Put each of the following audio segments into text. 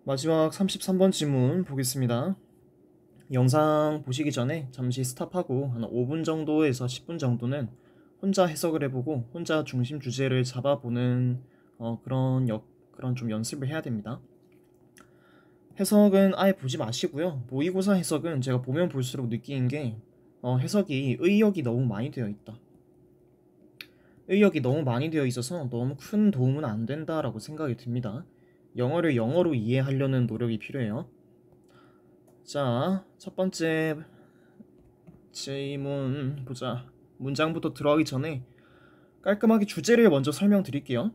마지막 33번 질문 보겠습니다. 영상 보시기 전에 잠시 스탑하고 한 5분 정도에서 10분 정도는 혼자 해석을 해보고 혼자 중심 주제를 잡아보는 그런 좀 연습을 해야 됩니다. 해석은 아예 보지 마시고요. 모의고사 해석은 제가 보면 볼수록 느끼는 게 해석이 의역이 너무 많이 되어 있다. 의역이 너무 많이 되어 있어서 너무 큰 도움은 안 된다라고 생각이 듭니다. 영어를 영어로 이해하려는 노력이 필요해요. 자, 첫 번째 질문 보자. 문장부터 들어가기 전에 깔끔하게 주제를 먼저 설명드릴게요.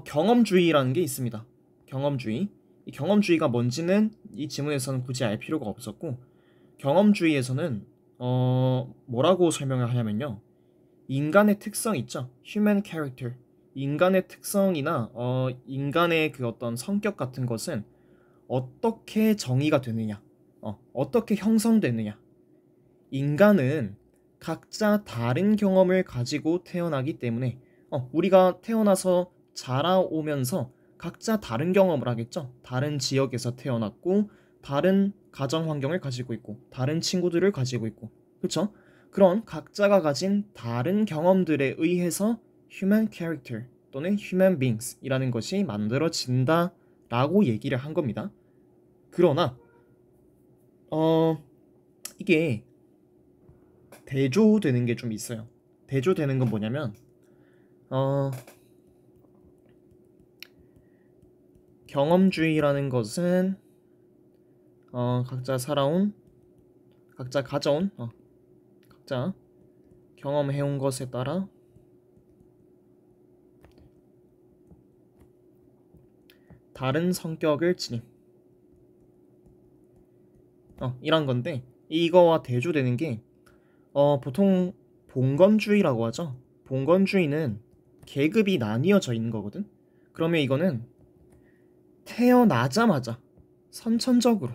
경험주의라는 게 있습니다. 경험주의. 이 경험주의가 뭔지는 이 지문에서는 굳이 알 필요가 없었고, 경험주의에서는 뭐라고 설명을 하냐면요. 인간의 특성 있죠. Human character. 인간의 특성이나 인간의 그 어떤 성격 같은 것은 어떻게 정의가 되느냐, 어떻게 형성되느냐. 인간은 각자 다른 경험을 가지고 태어나기 때문에 우리가 태어나서 자라오면서 각자 다른 경험을 하겠죠. 다른 지역에서 태어났고 다른 가정 환경을 가지고 있고 다른 친구들을 가지고 있고 그렇죠? 그런 각자가 가진 다른 경험들에 의해서 human character 또는 human beings 이라는 것이 만들어진다라고 얘기를 한 겁니다. 그러나 이게 대조되는 게 좀 있어요. 대조되는 건 뭐냐면 어, 경험주의라는 것은 각자 살아온, 각자 가져온, 각자 경험해온 것에 따라 다른 성격을 지닌 이란 건데, 이거와 대조되는 게 보통 봉건주의라고 하죠. 봉건주의는 계급이 나뉘어져 있는 거거든. 그러면 이거는 태어나자마자 선천적으로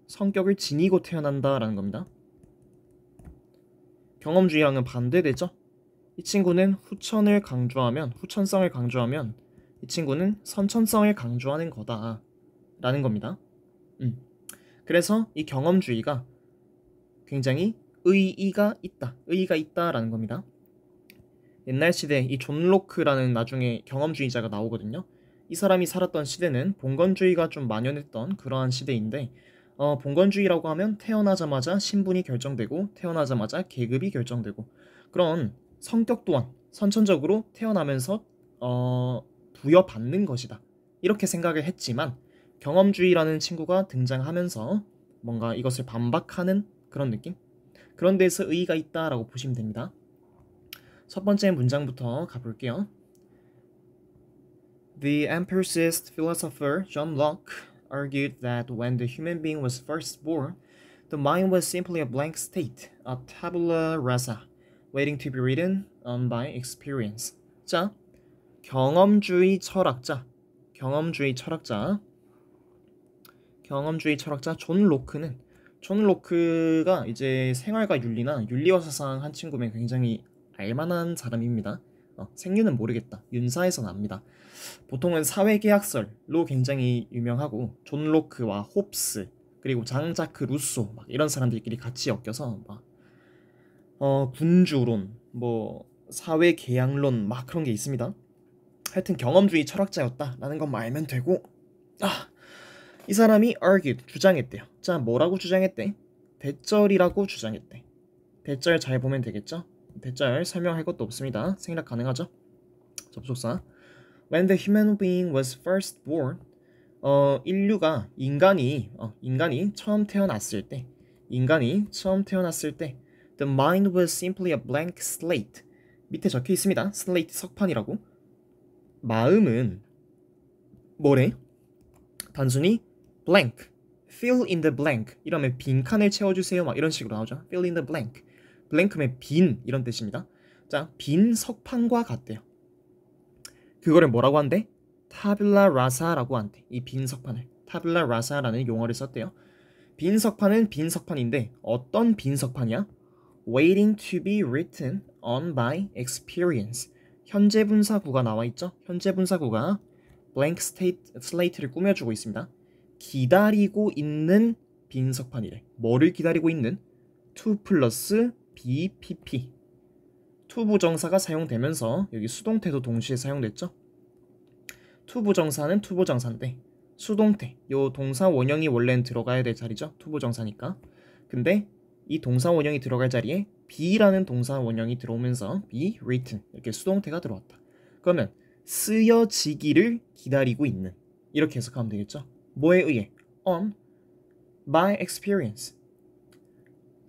성격을 지니고 태어난다라는 겁니다. 경험주의랑은 반대되죠. 이 친구는 후천성을 강조하면 이 친구는 선천성을 강조하는 거다라는 겁니다. 그래서 이 경험주의가 굉장히 의의가 있다라는 겁니다. 옛날 시대 이 존 로크라는 나중에 경험주의자가 나오거든요. 이 사람이 살았던 시대는 봉건주의가 좀 만연했던 그러한 시대인데, 봉건주의라고 하면 태어나자마자 신분이 결정되고 태어나자마자 계급이 결정되고 그런 성격 또한 선천적으로 태어나면서 부여받는 것이다, 이렇게 생각을 했지만, 경험주의라는 친구가 등장하면서 뭔가 이것을 반박하는 그런 느낌? 그런 데서 의의가 있다라고 보시면 됩니다. 첫 번째 문장부터 가볼게요. The empiricist philosopher John Locke argued that when the human being was first born, the mind was simply a blank state, a tabula rasa, waiting to be written on by experience. 자, 경험주의 철학자 존 로크가 이제 생활과 윤리나 윤리와 사상 한 친구면 굉장히 알만한 사람입니다. 생유는 모르겠다. 윤사에서 납니다. 보통은 사회계약설로 굉장히 유명하고, 존 로크와 홉스 그리고 장자크 루소 막 이런 사람들끼리 같이 엮여서 막 군주론, 뭐 사회계약론 막 그런 게 있습니다. 하여튼 경험주의 철학자였다라는 것만 알면 되고, 이 사람이 argued, 주장했대요. 자, 뭐라고 주장했대? 대절이라고 주장했대. 대절 잘 보면 되겠죠? 대절 설명할 것도 없습니다. 생략 가능하죠? 접속사. When the human being was first born, 인간이 처음 태어났을 때, the mind was simply a blank slate. 밑에 적혀 있습니다. slate 석판이라고. 마음은 뭐래? 단순히 blank, fill in the blank 이러면 빈칸을 채워주세요 막 이런 식으로 나오죠. fill in the blank, blank면 빈 이런 뜻입니다. 자, 빈 석판과 같대요. 그거를 뭐라고 한대? tabula rasa라고 한대. 이 빈 석판을 tabula rasa라는 용어를 썼대요. 빈 석판은 빈 석판인데 어떤 빈 석판이야? waiting to be written on by experience. 현재 분사구가 나와 있죠. 현재 분사구가 blank slate를 꾸며주고 있습니다. 기다리고 있는 빈 석판이래. 뭐를 기다리고 있는? to 플러스 BPP. to 부정사가 사용되면서 여기 수동태도 동시에 사용됐죠. to 부정사는 to 부정사인데 수동태, 요 동사 원형이 원래는 들어가야 될 자리죠. to 부정사니까. 근데 이 동사 원형이 들어갈 자리에 be라는 동사 원형이 들어오면서 be written 이렇게 수동태가 들어왔다. 그러면 쓰여지기를 기다리고 있는 이렇게 해석하면 되겠죠. 뭐에 의해? on by experience.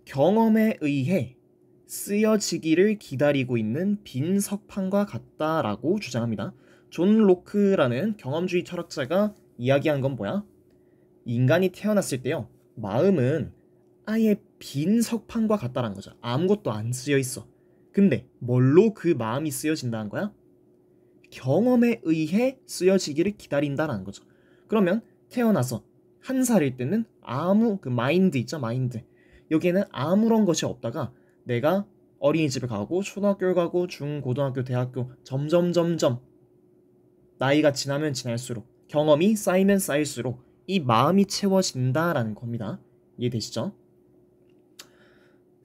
경험에 의해 쓰여지기를 기다리고 있는 빈 석판과 같다라고 주장합니다. 존 로크라는 경험주의 철학자가 이야기한 건 뭐야? 인간이 태어났을 때요. 마음은 아예 빈 석판과 같다라는 거죠. 아무것도 안 쓰여 있어. 근데 뭘로 그 마음이 쓰여진다는 거야? 경험에 의해 쓰여지기를 기다린다라는 거죠. 그러면 태어나서 한 살일 때는 아무 그 마인드 있죠, 마인드. 여기에는 아무런 것이 없다가 내가 어린이집에 가고 초등학교를 가고 중고등학교 대학교 점점 나이가 지나면 지날수록 경험이 쌓이면 쌓일수록 이 마음이 채워진다라는 겁니다. 이해되시죠?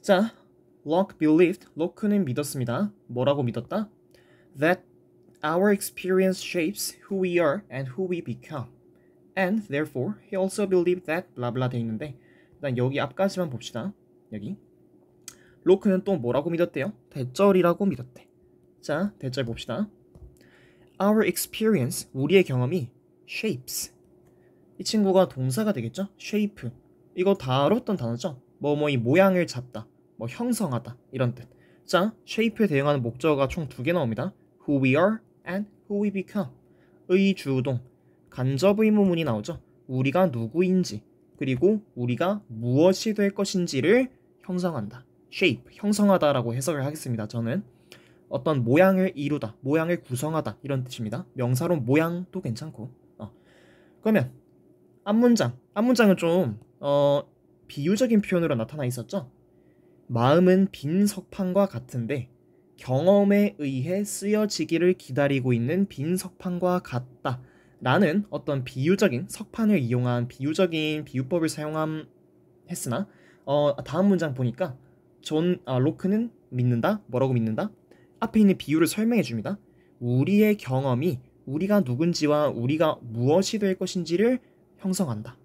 자, Locke believed, 로크는 믿었습니다. 뭐라고 믿었다? That our experience shapes who we are and who we become. And therefore, he also believed that 블라블라 돼 있는데 일단 여기 앞까지만 봅시다. 여기 로크는 또 뭐라고 믿었대요? 대절이라고 믿었대. 자, 대절 봅시다. Our experience, 우리의 경험이 shapes. 이 친구가 동사가 되겠죠? shape. 이거 다뤘던 단어죠? 뭐이 모양을 잡다, 뭐 형성하다 이런 뜻. 자, shape에 대응하는 목적어가 총 2개 나옵니다. Who we are and who we become. 의주동, 간접 의문문이 나오죠. 우리가 누구인지 그리고 우리가 무엇이 될 것인지를 형성한다. shape, 형성하다라고 해석을 하겠습니다. 저는 어떤 모양을 이루다, 모양을 구성하다 이런 뜻입니다. 명사로 모양도 괜찮고. 그러면 앞문장은 좀 비유적인 표현으로 나타나 있었죠. 마음은 빈 석판과 같은데 경험에 의해 쓰여지기를 기다리고 있는 빈 석판과 같다 라는 어떤 비유적인 석판을 이용한 비유적인 비유법을 사용했으나 다음 문장 보니까 로크는 믿는다. 뭐라고 믿는다? 앞에 있는 비유를 설명해 줍니다. 우리의 경험이 우리가 누군지와 우리가 무엇이 될 것인지를 형성한다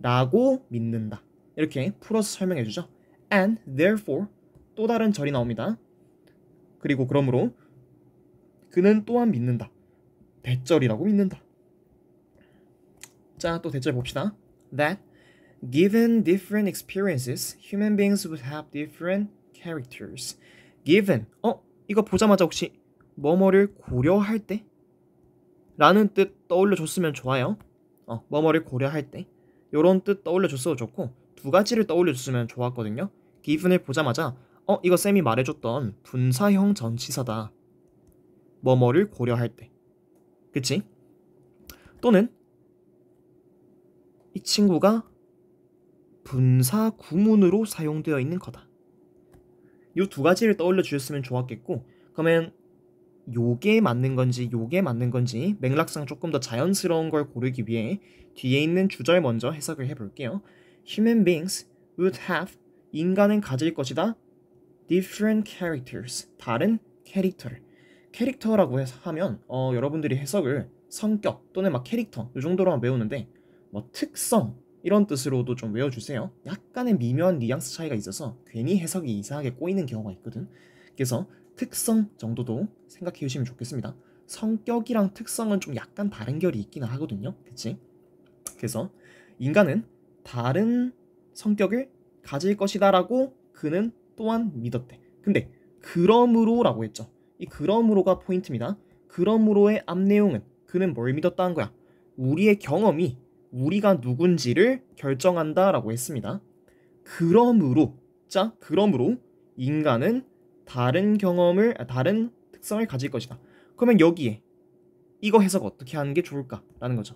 라고 믿는다. 이렇게 풀어서 설명해 주죠. And therefore 또 다른 절이 나옵니다. 그리고 그러므로 그는 또한 믿는다. 대절이라고 믿는다. 자, 또 대절 봅시다. That given different experiences, human beings would have different characters. Given 이거 보자마자 혹시 뭐뭐를 고려할 때? 라는 뜻 떠올려 줬으면 좋아요. 뭐뭐를 고려할 때 요런 뜻 떠올려 줬어도 좋고 2가지를 떠올려 줬으면 좋았거든요. given을 보자마자 이거 쌤이 말해줬던 분사형 전치사다. 뭐뭐를 고려할 때. 그치? 또는 이 친구가 분사 구문으로 사용되어 있는 거다. 이 2가지를 떠올려 주셨으면 좋았겠고, 그러면 요게 맞는 건지 맥락상 조금 더 자연스러운 걸 고르기 위해 뒤에 있는 주절 먼저 해석을 해볼게요. Human beings would have, 인간은 가질 것이다. different characters, 다른 캐릭터라고 하면 여러분들이 해석을 성격 또는 막 캐릭터 이 정도로만 외우는데 뭐 특성 이런 뜻으로도 좀 외워주세요. 약간의 미묘한 뉘앙스 차이가 있어서 괜히 해석이 이상하게 꼬이는 경우가 있거든. 그래서 특성 정도도 생각해 주시면 좋겠습니다. 성격이랑 특성은 좀 약간 다른 결이 있기는 하거든요. 그치? 그래서 인간은 다른 성격을 가질 것이다 라고 그는 또한 믿었대. 근데 그러므로라고 했죠. 이 그러므로가 포인트입니다. 그러므로의 앞내용은 그는 뭘 믿었다는 거야? 우리의 경험이 우리가 누군지를 결정한다 라고 했습니다. 그러므로 인간은 다른 특성을 가질 것이다. 그러면 여기에 이거 해석 어떻게 하는 게 좋을까라는 거죠.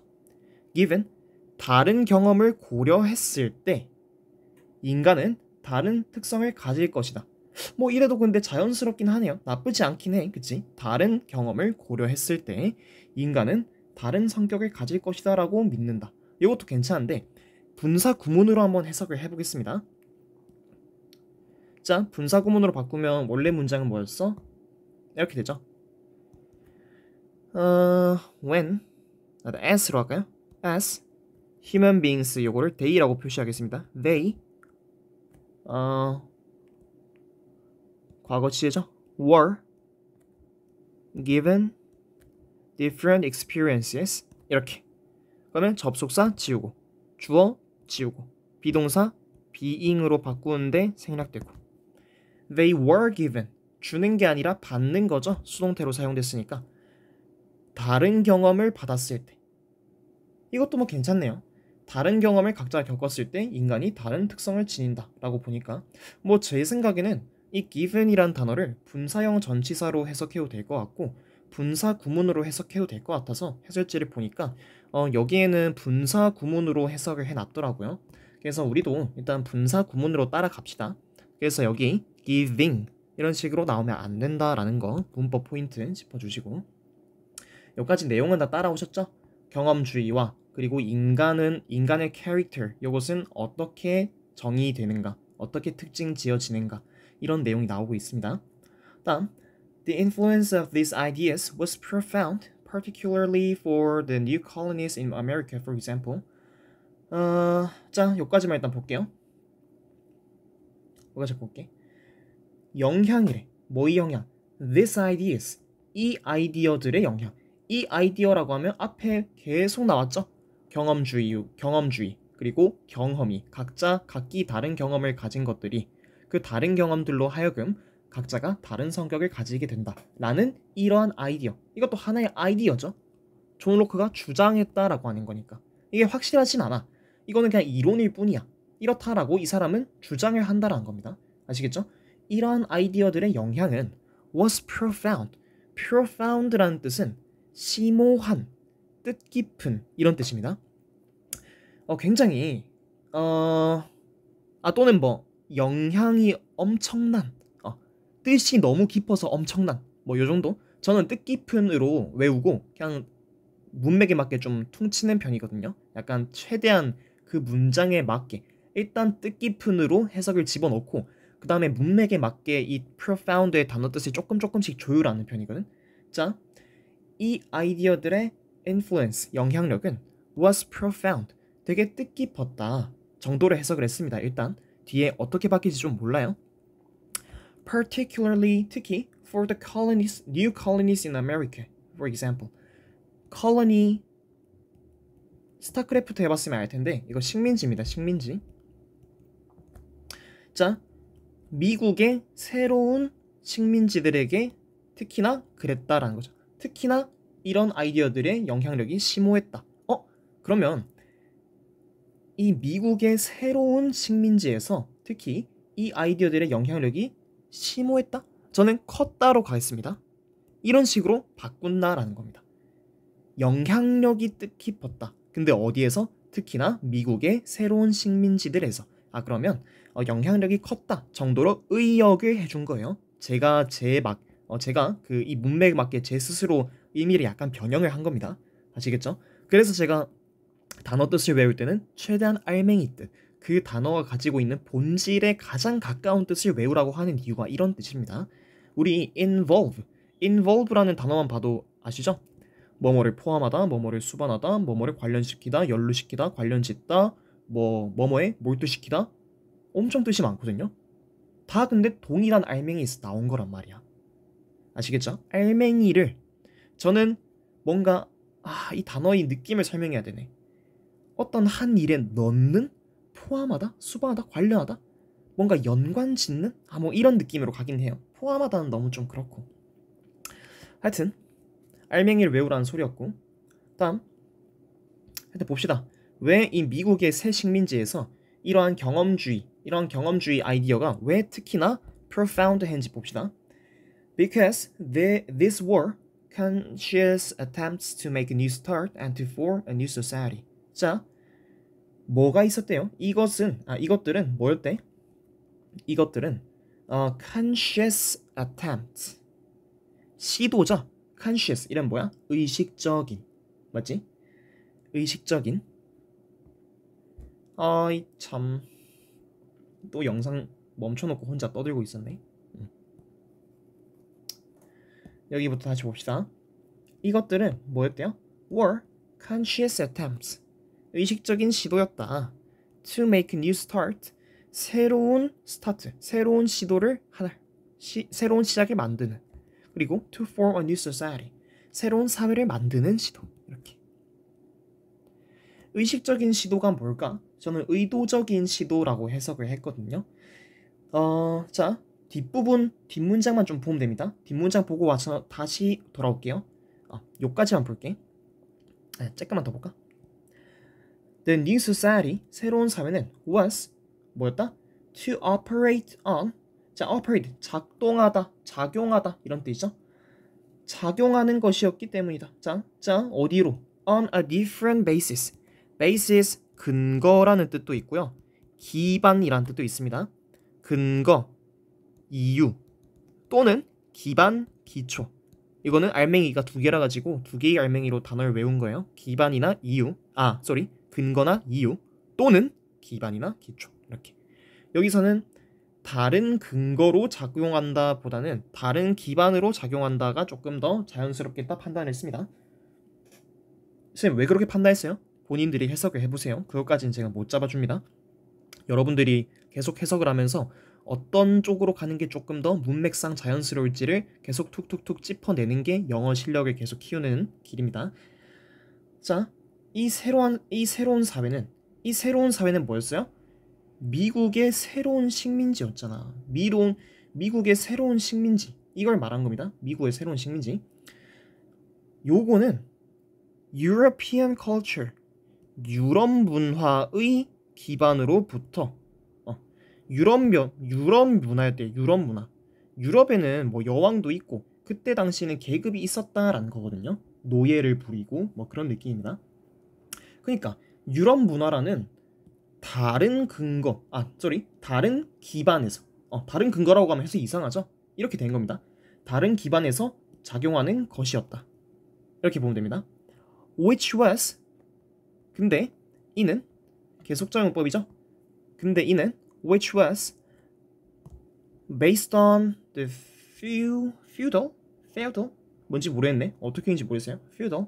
given 다른 경험을 고려했을 때 인간은 다른 특성을 가질 것이다. 뭐 이래도 근데 자연스럽긴 하네요. 나쁘지 않긴 해. 그치? 다른 경험을 고려했을 때 인간은 다른 성격을 가질 것이다 라고 믿는다. 이것도 괜찮은데 분사 구문으로 한번 해석을 해보겠습니다. 자, 분사 구문으로 바꾸면 원래 문장은 뭐였어? 이렇게 되죠. when as로 할까요? as human beings 요거를 they라고 표시하겠습니다. they 과거 시제죠. were given different experiences 이렇게. 그러면 접속사 지우고 주어 지우고 비동사 being으로 바꾸는데 생략되고 they were given 주는 게 아니라 받는 거죠. 수동태로 사용됐으니까 다른 경험을 받았을 때 이것도 뭐 괜찮네요. 다른 경험을 각자 겪었을 때 인간이 다른 특성을 지닌다 라고 보니까 뭐 제 생각에는 이 given이란 단어를 분사형 전치사로 해석해도 될 것 같고 분사 구문으로 해석해도 될 것 같아서 해설지를 보니까 여기에는 분사 구문으로 해석을 해놨더라고요. 그래서 우리도 일단 분사 구문으로 따라갑시다. 그래서 여기 giving 이런 식으로 나오면 안 된다라는 거 문법 포인트 짚어주시고 여기까지 내용은 다 따라오셨죠? 경험주의와 그리고 인간의 캐릭터 이것은 어떻게 정의되는가 어떻게 특징 지어지는가 이런 내용이 나오고 있습니다. 다음 The influence of these ideas was profound, particularly for the new colonies in America, for example. 자, 여기까지만 일단 볼게요. 여기까지 볼게. 영향이래. 뭐의 영향? These ideas. 이 아이디어들의 영향. 이 아이디어라고 하면 앞에 계속 나왔죠? 경험주의, 그리고 경험이 각자 각기 다른 경험을 가진 것들이 그 다른 경험들로 하여금 각자가 다른 성격을 가지게 된다 라는 이러한 아이디어. 이것도 하나의 아이디어죠. 존 로크가 주장했다라고 하는 거니까 이게 확실하진 않아. 이거는 그냥 이론일 뿐이야. 이렇다라고 이 사람은 주장을 한다라는 겁니다. 아시겠죠? 이러한 아이디어들의 영향은 was profound. profound라는 뜻은 심오한, 뜻깊은 이런 뜻입니다. 굉장히 또는 뭐 영향이 엄청난 뜻이 너무 깊어서 엄청난 뭐 요정도. 저는 뜻깊은으로 외우고 그냥 문맥에 맞게 좀 퉁치는 편이거든요. 약간 최대한 그 문장에 맞게 일단 뜻깊은으로 해석을 집어넣고 그 다음에 문맥에 맞게 이 profound의 단어 뜻을 조금씩 조율하는 편이거든. 자, 이 아이디어들의 influence, 영향력은 was profound, 되게 뜻깊었다 정도로 해석을 했습니다. 일단 뒤에 어떻게 바뀔지 좀 몰라요. Particularly, 특히 for the colonies, new colonies in America, for example. colony, 스타크래프트 해봤으면 알 텐데 이거 식민지입니다. 식민지. 자, 미국의 새로운 식민지들에게 특히나 그랬다라는 거죠. 특히나 이런 아이디어들의 영향력이 심오했다. 그러면 이 미국의 새로운 식민지에서 특히 이 아이디어들의 영향력이 심오했다? 저는 컸다로 가겠습니다. 이런 식으로 바꾼다라는 겁니다. 영향력이 뜻깊었다. 근데 어디에서? 특히나 미국의 새로운 식민지들에서. 그러면 영향력이 컸다 정도로 의역을 해준 거예요. 제가 그 이 문맥에 맞게 제 스스로 의미를 약간 변형을 한 겁니다. 아시겠죠? 그래서 제가 단어 뜻을 외울 때는 최대한 알맹이 뜻, 그 단어가 가지고 있는 본질에 가장 가까운 뜻을 외우라고 하는 이유가 이런 뜻입니다. 우리 involve라는 단어만 봐도 아시죠? 뭐뭐를 포함하다, 뭐뭐를 수반하다, 뭐뭐를 관련시키다, 연루시키다, 관련짓다, 뭐뭐에 몰두시키다. 엄청 뜻이 많거든요. 다 근데 동일한 알맹이에서 나온 거란 말이야. 아시겠죠? 알맹이를 저는 뭔가 이 단어의 느낌을 설명해야 되네. 어떤 한 일에 넣는, 포함하다, 수반하다, 관련하다, 뭔가 연관 짓는 뭐 이런 느낌으로 가긴 해요. 포함하다는 너무 좀 그렇고. 하여튼 알맹이를 외우라는 소리였고, 다음 하여튼 봅시다. 왜 이 미국의 새 식민지에서 이러한 경험주의 아이디어가 왜 특히나 profound 했는지 봅시다. Because these were conscious attempts to make a new start and to form a new society. 자, 뭐가 있었대요? 이것들은 뭐였대? 이것들은 conscious attempt. 시도죠. conscious 이란 뭐야? 의식적인. 맞지? 의식적인. 아이 참. 또 영상 멈춰놓고 혼자 떠들고 있었네. 여기부터 다시 봅시다. 이것들은 뭐였대요? were conscious attempts. 의식적인 시도였다. to make a new start. 새로운 스타트, 새로운 시도를 하나, 새로운 시작을 만드는. 그리고 to form a new society. 새로운 사회를 만드는 시도. 이렇게. 의식적인 시도가 뭘까? 저는 의도적인 시도라고 해석을 했거든요. 자, 뒷문장만 좀 보면 됩니다. 뒷문장 보고 와서 다시 돌아올게요. 요까지만 볼게. 잠깐만 더 볼까? The new society, 새로운 사회는 was, 뭐였다? To operate on. 자, operate, 작동하다, 작용하다 이런 뜻이죠. 작용하는 것이었기 때문이다. 자, 어디로? On a different basis. basis, 근거라는 뜻도 있고요. 기반이라는 뜻도 있습니다. 근거, 이유, 또는 기반, 기초. 이거는 알맹이가 두 개라 가지고 두 개의 알맹이로 단어를 외운 거예요. 기반이나 이유, 근거나 이유, 또는 기반이나 기초. 이렇게. 여기서는 다른 근거로 작용한다 보다는 다른 기반으로 작용한다가 조금 더 자연스럽겠다 판단했습니다. 선생님 왜 그렇게 판단했어요? 본인들이 해석을 해보세요. 그것까지는 제가 못 잡아줍니다. 여러분들이 계속 해석을 하면서 어떤 쪽으로 가는 게 조금 더 문맥상 자연스러울지를 계속 툭툭툭 짚어내는 게 영어 실력을 계속 키우는 길입니다. 자, 이 새로운 사회는 뭐였어요? 미국의 새로운 식민지였잖아. 미국의 새로운 식민지. 이걸 말한 겁니다. 미국의 새로운 식민지. 요거는 European culture, 유럽 문화의 기반으로부터 유럽 문화였대요. 유럽 문화. 유럽에는 뭐 여왕도 있고 그때 당시에는 계급이 있었다라는 거거든요. 노예를 부리고 뭐 그런 느낌입니다. 그러니까 유럽 문화라는 다른 기반에서 다른 근거라고 하면 해서 이상하죠? 이렇게 된 겁니다. 다른 기반에서 작용하는 것이었다. 이렇게 보면 됩니다. Which was, 근데 이는 계속적용법이죠. 근데 이는 which was based on the feudal 뭔지 모르겠네. 어떻게 인지 모르겠어요. feudal.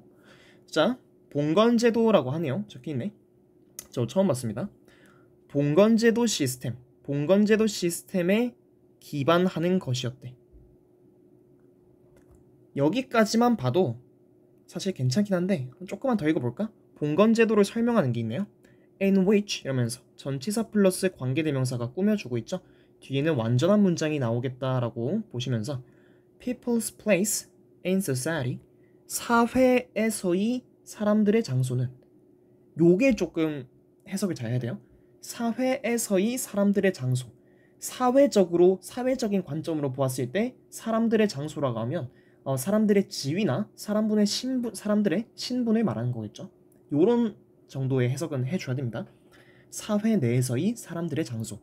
자, 봉건제도라고 하네요. 적혀있네. 저 처음 봤습니다. 봉건제도 시스템에 기반하는 것이었대. 여기까지만 봐도 사실 괜찮긴 한데 조금만 더 읽어볼까? 봉건제도를 설명하는 게 있네요. in which 이러면서 전치사 플러스 관계대명사가 꾸며주고 있죠. 뒤에는 완전한 문장이 나오겠다라고 보시면서 people's place in society, 사회에서의 사람들의 장소는, 요게 조금 해석을 잘 해야 돼요. 사회에서의 사람들의 장소, 사회적인 관점으로 보았을 때 사람들의 장소라고 하면 사람들의 지위나 사람들의 신분을 말하는 거겠죠. 요런 정도의 해석은 해줘야 됩니다. 사회 내에서의 사람들의 장소,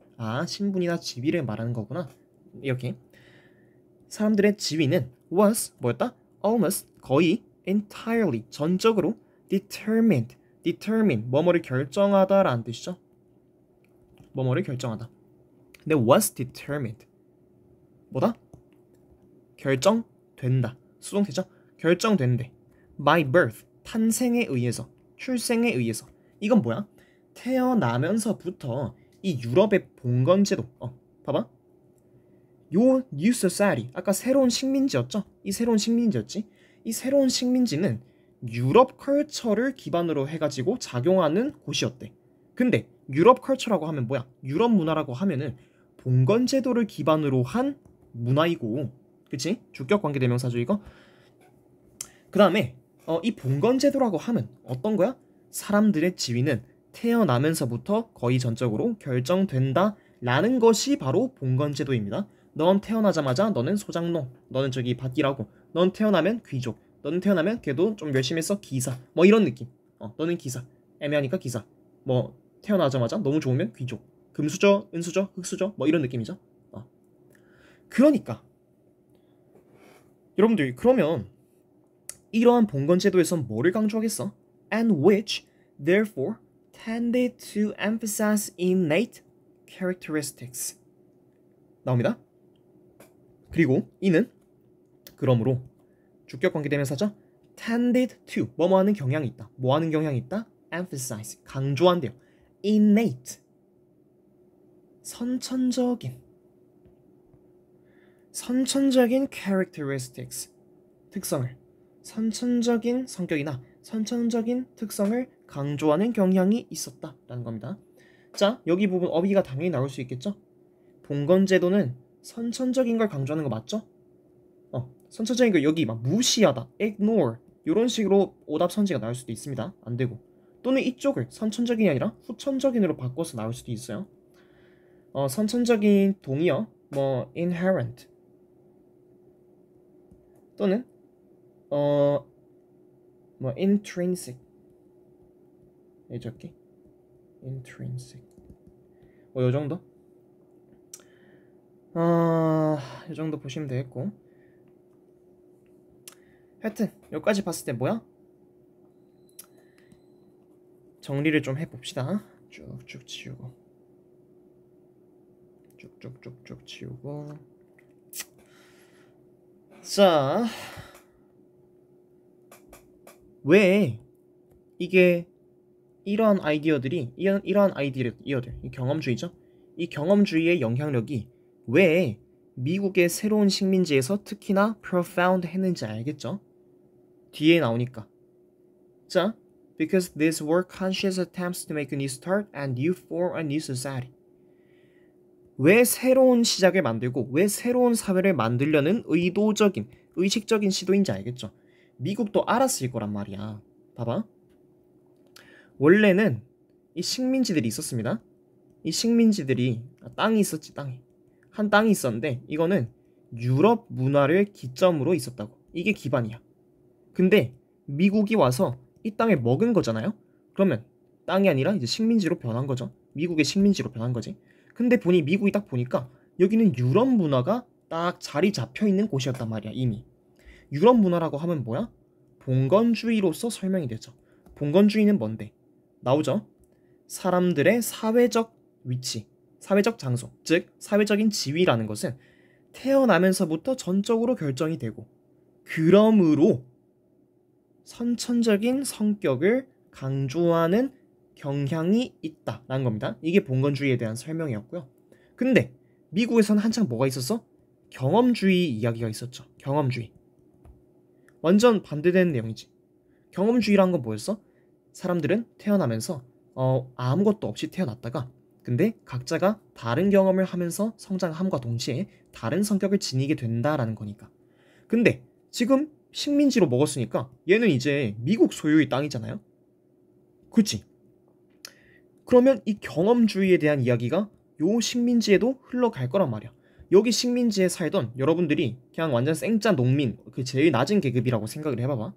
신분이나 지위를 말하는 거구나. 이렇게. 사람들의 지위는 was, 뭐였다? almost, 거의, entirely, 전적으로 determined, 뭐뭐를 결정하다 라는 뜻이죠. 뭐뭐를 결정하다. 근데 was determined, 뭐다? 결정된다. 수동태죠? 결정된대. by birth, 탄생에 의해서, 출생에 의해서. 이건 뭐야? 태어나면서부터 이 유럽의 봉건제도, 봐봐. 요 뉴 소사이티, 아까 새로운 식민지였죠? 이 새로운 식민지는 유럽 컬처를 기반으로 해가지고 작용하는 곳이었대. 근데 유럽 컬처라고 하면 뭐야? 유럽 문화라고 하면은 봉건제도를 기반으로 한 문화이고, 그치? 주격 관계대명사죠 이거. 그 다음에 이 봉건제도라고 하면 어떤 거야? 사람들의 지위는 태어나면서부터 거의 전적으로 결정된다 라는 것이 바로 봉건제도입니다. 넌 태어나자마자 너는 소장농, 너는 저기 밭일하고, 넌 태어나면 귀족, 너는 태어나면 걔도 좀 열심히 해서 기사, 뭐 이런 느낌. 너는 기사, 애매하니까 기사, 태어나자마자 너무 좋으면 귀족, 금수저, 은수저, 흑수저, 뭐 이런 느낌이죠. 그러니까 여러분들 그러면 이러한 봉건제도에선 뭐를 강조하겠어? And which therefore tended to emphasize innate characteristics 나옵니다. 그리고 이는 그러므로 주격관계대명사죠. tended to 뭐뭐하는 경향이 있다. 뭐하는 경향이 있다? emphasize 강조한대요. innate 선천적인 characteristics 특성을 선천적인 성격이나 선천적인 특성을 강조하는 경향이 있었다라는 겁니다. 자, 여기 부분 어휘가 당연히 나올 수 있겠죠? 봉건제도는 선천적인 걸 강조하는 거 맞죠? 선천적인 거 여기 막 무시하다, ignore 이런 식으로 오답 선지가 나올 수도 있습니다. 안 되고 또는 이쪽을 선천적인이 아니라 후천적인으로 바꿔서 나올 수도 있어요. 선천적인 동의어 뭐 inherent 또는 뭐 intrinsic 적기 intrinsic 뭐 요정도 요정도 보시면 되겠고 하여튼 여기까지 봤을 때 뭐야? 정리를 좀 해봅시다. 쭉쭉 치우고 쭉쭉쭉쭉 치우고 자 왜 이게 이러한 아이디어들 이 경험주의죠. 이 경험주의의 영향력이 왜 미국의 새로운 식민지에서 특히나 profound 했는지 알겠죠? 뒤에 나오니까. 자, because these were conscious attempts to make a new start and new form a new society. 왜 새로운 시작을 만들고 왜 새로운 사회를 만들려는 의도적인, 의식적인 시도인지 알겠죠? 미국도 알았을 거란 말이야. 봐봐. 원래는 이 식민지들이 있었습니다. 이 식민지들이 땅이 있었지, 땅이. 한 땅이 있었는데 이거는 유럽 문화를 기점으로 있었다고. 이게 기반이야. 근데 미국이 와서 이 땅을 먹은 거잖아요. 그러면 땅이 아니라 이제 식민지로 변한 거죠. 미국의 식민지로 변한 거지. 근데 미국이 딱 보니까 여기는 유럽 문화가 딱 자리 잡혀 있는 곳이었단 말이야. 이미. 유럽 문화라고 하면 뭐야? 봉건주의로서 설명이 되죠. 봉건주의는 뭔데? 나오죠. 사람들의 사회적 위치, 사회적 장소, 즉 사회적인 지위라는 것은 태어나면서부터 전적으로 결정이 되고 그러므로 선천적인 성격을 강조하는 경향이 있다라는 겁니다. 이게 봉건주의에 대한 설명이었고요. 근데 미국에서는 한창 뭐가 있었어? 경험주의 이야기가 있었죠. 경험주의. 완전 반대되는 내용이지. 경험주의란 건 뭐였어? 사람들은 태어나면서 아무것도 없이 태어났다가 근데 각자가 다른 경험을 하면서 성장함과 동시에 다른 성격을 지니게 된다라는 거니까. 근데 지금 식민지로 먹었으니까 얘는 이제 미국 소유의 땅이잖아요. 그치? 그러면 이 경험주의에 대한 이야기가 요 식민지에도 흘러갈 거란 말이야. 여기 식민지에 살던 여러분들이 그냥 완전 생짜 농민, 그 제일 낮은 계급이라고 생각을 해봐봐.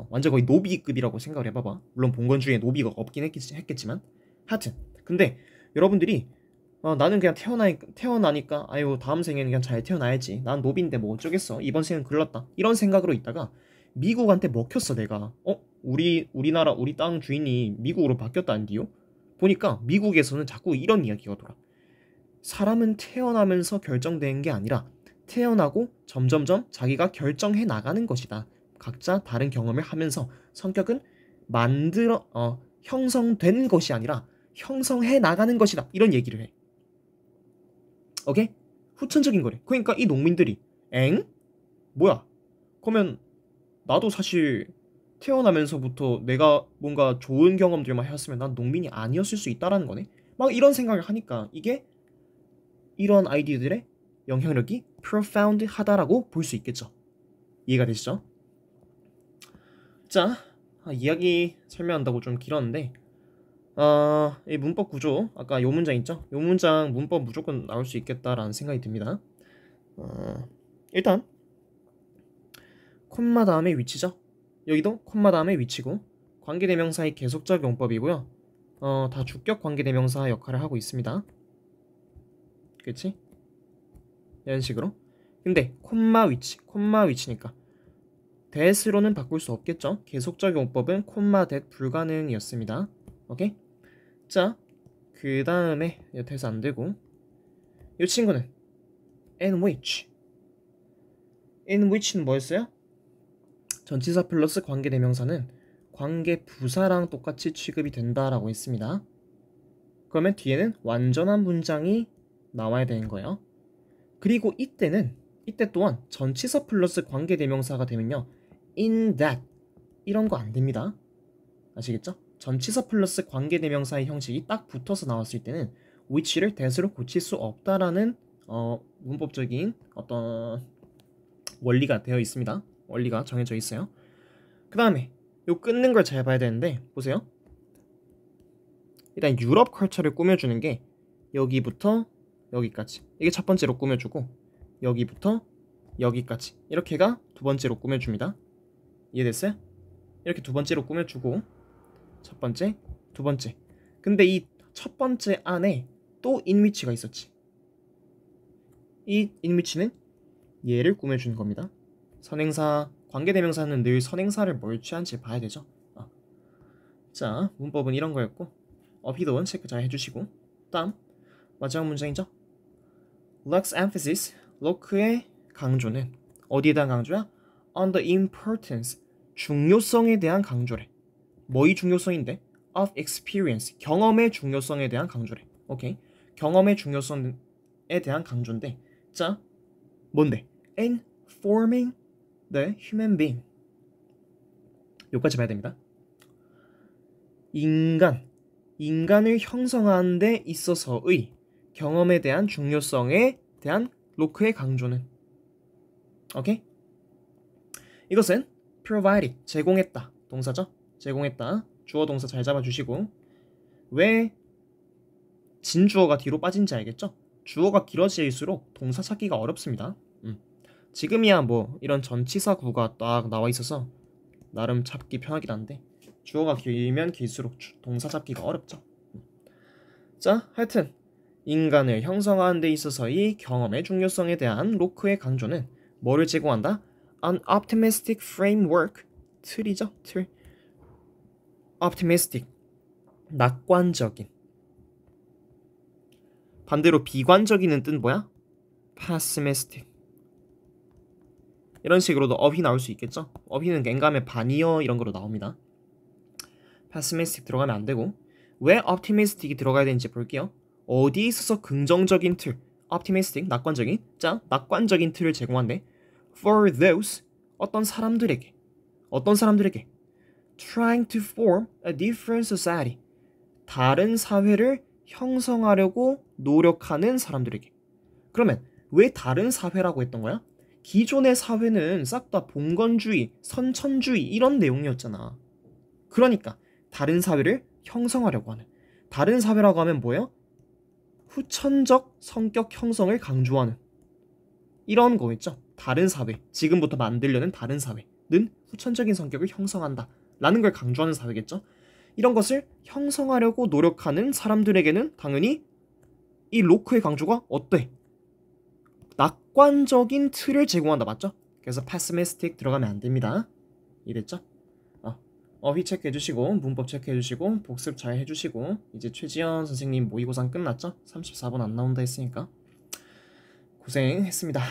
완전 거의 노비급이라고 생각을 해봐봐. 물론 봉건주의에 노비가 없긴 했겠지만 하여튼 근데 여러분들이 나는 그냥 태어나니까 아유 다음 생에는 그냥 잘 태어나야지. 난 노비인데 뭐 어쩌겠어. 이번 생은 글렀다. 이런 생각으로 있다가 미국한테 먹혔어 내가. 우리나라 우리 땅 주인이 미국으로 바뀌었다는디요? 보니까 미국에서는 자꾸 이런 이야기가 돌아. 사람은 태어나면서 결정된 게 아니라 태어나고 점점점 자기가 결정해 나가는 것이다. 각자 다른 경험을 하면서 성격은 형성된 것이 아니라 형성해 나가는 것이다. 이런 얘기를 해. 오케이? 후천적인 거래. 그러니까 이 농민들이 뭐야? 그러면 나도 사실 태어나면서부터 내가 뭔가 좋은 경험들만 해왔으면 난 농민이 아니었을 수 있다라는 거네. 막 이런 생각을 하니까 이게 이런 아이디어들의 영향력이 profound 하다라고 볼 수 있겠죠. 이해가 되시죠? 자, 이야기 설명한다고 좀 길었는데 이 문법 구조 아까 요 문장 있죠? 요 문장 문법 무조건 나올 수 있겠다라는 생각이 듭니다. 일단 콤마 다음에 위치죠? 여기도 콤마 다음에 위치고 관계대명사의 계속적 용법이고요. 다 주격 관계대명사 역할을 하고 있습니다. 그치? 이런 식으로 근데 콤마 위치니까 that으로는 바꿀 수 없겠죠. 계속적 용법은 콤마 that 불가능이었습니다. 오케이? 자, 그 다음에 여태서 안 되고 이 친구는 in which는 뭐였어요? 전치사 플러스 관계대명사는 관계 부사랑 똑같이 취급이 된다라고 했습니다. 그러면 뒤에는 완전한 문장이 나와야 되는 거예요. 그리고 이때 또한 전치사 플러스 관계대명사가 되면요, in that 이런 거 안 됩니다. 아시겠죠? 전치사 플러스 관계대명사의 형식이 딱 붙어서 나왔을 때는 which를 that으로 고칠 수 없다라는 문법적인 어떤 원리가 되어 있습니다. 원리가 정해져 있어요. 그 다음에 요 끊는 걸 잘 봐야 되는데 보세요. 일단 유럽 컬처를 꾸며주는 게 여기부터 여기까지, 이게 첫 번째로 꾸며주고 여기부터 여기까지 이렇게가 두 번째로 꾸며줍니다. 이해됐어요? 이렇게 두 번째로 꾸며주고 첫 번째, 두 번째. 근데 이 첫 번째 안에 또 인위치가 있었지. 이 인위치는 얘를 꾸며주는 겁니다. 선행사, 관계대명사는 늘 선행사를 뭘 취한지 봐야 되죠. 자, 문법은 이런 거였고 어휘도원 체크 잘 해주시고 다음 마지막 문장이죠. Lux emphasis, 로크의 강조는 어디에 대한 강조야? On the importance, 중요성에 대한 강조래. 뭐의 중요성인데? Of experience, 경험의 중요성에 대한 강조래. 오케이, 경험의 중요성에 대한 강조인데, 자, 뭔데? In forming the human being. 여기까지 봐야 됩니다. 인간을 형성하는 데 있어서의 경험에 대한 중요성에 대한 로크의 강조는, 오케이? 이것은 provided, 제공했다. 동사죠? 제공했다. 주어 동사 잘 잡아주시고, 왜 진주어가 뒤로 빠진지 알겠죠? 주어가 길어질수록 동사 찾기가 어렵습니다. 지금이야 뭐 이런 전치사 구가 딱 나와 있어서 나름 찾기 편하긴 한데 주어가 길면 길수록 동사 잡기가 어렵죠. 자, 하여튼 인간을 형성하는 데 있어서의 경험의 중요성에 대한 로크의 강조는 뭐를 제공한다? An optimistic framework, 틀이죠, 틀. optimistic, 낙관적인. 반대로 비관적인은 뜻 뭐야? pessimistic. 이런 식으로도 어휘 나올 수 있겠죠? 어휘는 갱감의 반이어 이런 거로 나옵니다. pessimistic 들어가면 안 되고, 왜 optimistic이 들어가야 되는지 볼게요. 어디에 있어서 긍정적인 틀, optimistic, 낙관적인. 자, 낙관적인 틀을 제공한대. For those, 어떤 사람들에게 trying to form a different society, 다른 사회를 형성하려고 노력하는 사람들에게. 그러면 왜 다른 사회라고 했던 거야? 기존의 사회는 싹 다 봉건주의, 선천주의 이런 내용이었잖아. 그러니까 다른 사회를 형성하려고 하는. 다른 사회라고 하면 뭐예요? 후천적 성격 형성을 강조하는 이런 거겠죠. 다른 사회, 지금부터 만들려는 다른 사회는 후천적인 성격을 형성한다 라는 걸 강조하는 사회겠죠. 이런 것을 형성하려고 노력하는 사람들에게는 당연히 이 로크의 강조가 어때? 낙관적인 틀을 제공한다, 맞죠? 그래서 pessimistic 들어가면 안 됩니다. 이랬죠? 어휘 체크해주시고 문법 체크해주시고 복습 잘 해주시고, 이제 최지연 선생님 모의고사 끝났죠? 34번 안 나온다 했으니까 고생했습니다.